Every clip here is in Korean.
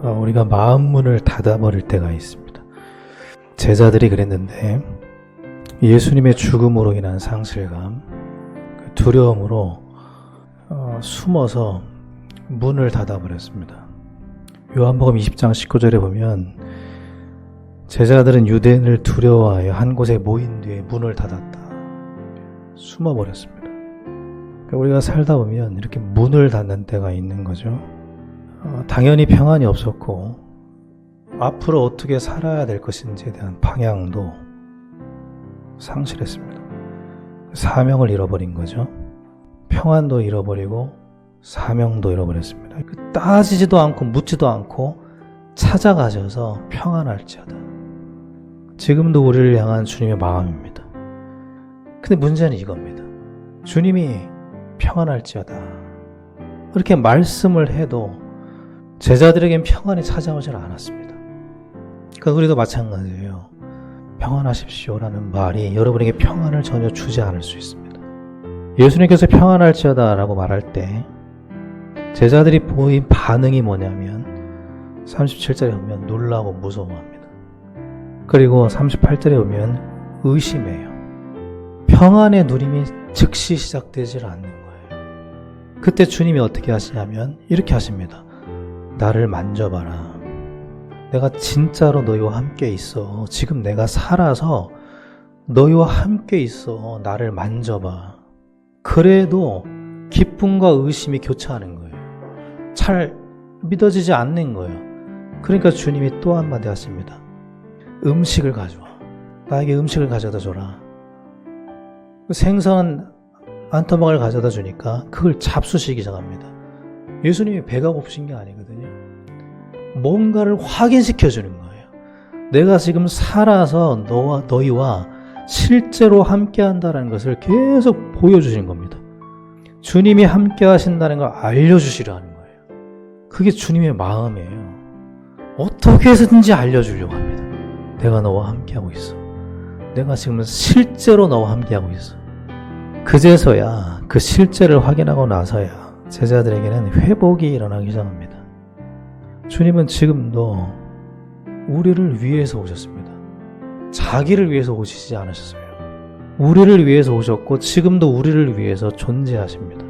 우리가 마음 문을 닫아버릴 때가 있습니다. 제자들이 그랬는데 예수님의 죽음으로 인한 상실감, 그 두려움으로 숨어서 문을 닫아버렸습니다. 요한복음 20장 19절에 보면 제자들은 유대인을 두려워하여 한 곳에 모인 뒤에 문을 닫았다. 숨어버렸습니다. 그러니까 우리가 살다 보면 이렇게 문을 닫는 때가 있는 거죠. 당연히 평안이 없었고 앞으로 어떻게 살아야 될 것인지에 대한 방향도 상실했습니다. 사명을 잃어버린 거죠. 평안도 잃어버리고 사명도 잃어버렸습니다. 따지지도 않고 묻지도 않고 찾아가셔서 평안할지어다. 지금도 우리를 향한 주님의 마음입니다. 근데 문제는 이겁니다. 주님이 평안할지어다 이렇게 말씀을 해도 제자들에겐 평안이 찾아오질 않았습니다. 그러니까 우리도 마찬가지예요. 평안하십시오라는 말이 여러분에게 평안을 전혀 주지 않을 수 있습니다. 예수님께서 평안할지어다 라고 말할 때 제자들이 보인 반응이 뭐냐면 37절에 보면 놀라고 무서워합니다. 그리고 38절에 보면 의심해요. 평안의 누림이 즉시 시작되질 않는 거예요. 그때 주님이 어떻게 하시냐면 이렇게 하십니다. 나를 만져봐라. 내가 진짜로 너희와 함께 있어. 지금 내가 살아서 너희와 함께 있어. 나를 만져봐. 그래도 기쁨과 의심이 교차하는 거예요. 잘 믿어지지 않는 거예요. 그러니까 주님이 또 한마디 하십니다. 음식을 가져와. 나에게 음식을 가져다 줘라. 생선 한 토막을 가져다 주니까 그걸 잡수시기 시작합니다. 예수님이 배가 고프신 게 아니거든요. 뭔가를 확인시켜 주는 거예요. 내가 지금 살아서 너희와 실제로 함께 한다는 것을 계속 보여주신 겁니다. 주님이 함께 하신다는 걸 알려주시려는 거예요. 그게 주님의 마음이에요. 어떻게 해서든지 알려주려고 합니다. 내가 너와 함께하고 있어. 내가 지금 실제로 너와 함께하고 있어. 그제서야 그 실제를 확인하고 나서야 제자들에게는 회복이 일어나기 시작합니다. 주님은 지금도 우리를 위해서 오셨습니다. 자기를 위해서 오시지 않으셨어요. 우리를 위해서 오셨고 지금도 우리를 위해서 존재하십니다.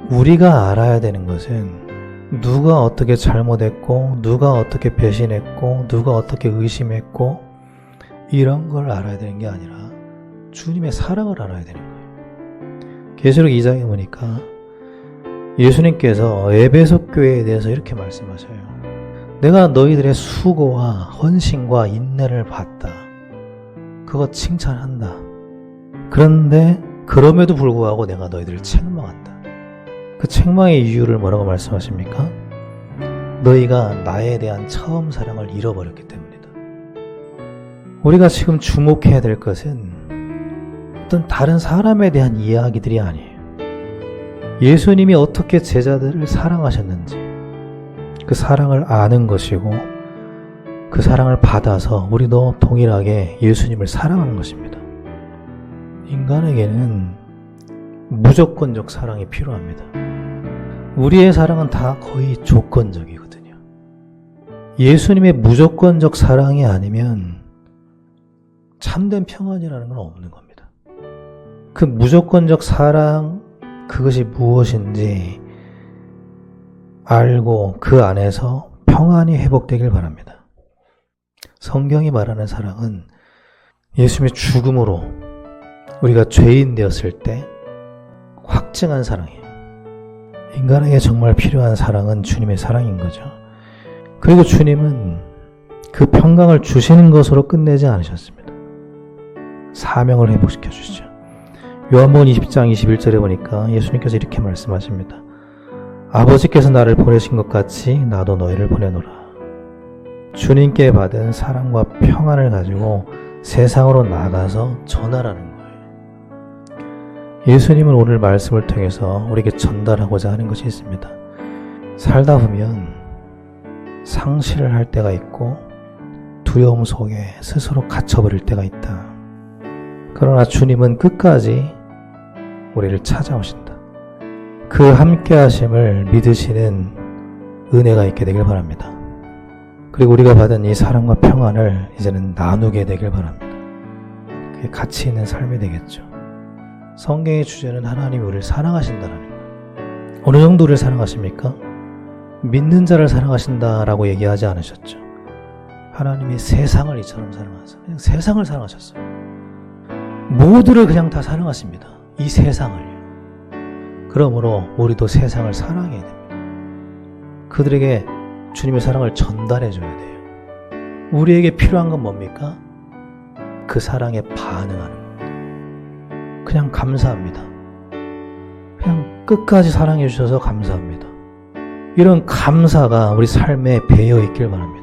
우리가 알아야 되는 것은 누가 어떻게 잘못했고 누가 어떻게 배신했고 누가 어떻게 의심했고 이런 걸 알아야 되는 게 아니라 주님의 사랑을 알아야 되는 거예요. 계시록 2장에 보니까 예수님께서 에베소 교회에 대해서 이렇게 말씀하셔요. 내가 너희들의 수고와 헌신과 인내를 봤다. 그거 칭찬한다. 그런데 그럼에도 불구하고 내가 너희들을 책망한다. 그 책망의 이유를 뭐라고 말씀하십니까? 너희가 나에 대한 처음 사랑을 잃어버렸기 때문이다. 우리가 지금 주목해야 될 것은 어떤 다른 사람에 대한 이야기들이 아니에요. 예수님이 어떻게 제자들을 사랑하셨는지 그 사랑을 아는 것이고 그 사랑을 받아서 우리도 동일하게 예수님을 사랑하는 것입니다. 인간에게는 무조건적 사랑이 필요합니다. 우리의 사랑은 다 거의 조건적이거든요. 예수님의 무조건적 사랑이 아니면 참된 평안이라는 건 없는 겁니다. 그 무조건적 사랑, 그것이 무엇인지 알고 그 안에서 평안이 회복되길 바랍니다. 성경이 말하는 사랑은 예수님의 죽음으로 우리가 죄인 되었을 때 확증한 사랑이에요. 인간에게 정말 필요한 사랑은 주님의 사랑인 거죠. 그리고 주님은 그 평강을 주시는 것으로 끝내지 않으셨습니다. 사명을 회복시켜 주시죠. 요한복음 20장 21절에 보니까 예수님께서 이렇게 말씀하십니다. 아버지께서 나를 보내신 것 같이 나도 너희를 보내노라. 주님께 받은 사랑과 평안을 가지고 세상으로 나가서 전하라는 거예요. 예수님은 오늘 말씀을 통해서 우리에게 전달하고자 하는 것이 있습니다. 살다 보면 상실을 할 때가 있고 두려움 속에 스스로 갇혀버릴 때가 있다. 그러나 주님은 끝까지 우리를 찾아오신다. 그 함께 하심을 믿으시는 은혜가 있게 되길 바랍니다. 그리고 우리가 받은 이 사랑과 평안을 이제는 나누게 되길 바랍니다. 그게 가치 있는 삶이 되겠죠. 성경의 주제는 하나님이 우리를 사랑하신다라는 거예요. 어느 정도 우리를 사랑하십니까? 믿는 자를 사랑하신다라고 얘기하지 않으셨죠. 하나님이 세상을 이처럼 사랑하셔서 그냥 세상을 사랑하셨어요. 모두를 그냥 다 사랑하십니다. 이 세상을요. 그러므로 우리도 세상을 사랑해야 됩니다. 그들에게 주님의 사랑을 전달해 줘야 돼요. 우리에게 필요한 건 뭡니까? 그 사랑에 반응하는 겁니다. 그냥 감사합니다. 그냥 끝까지 사랑해 주셔서 감사합니다. 이런 감사가 우리 삶에 배어 있길 바랍니다.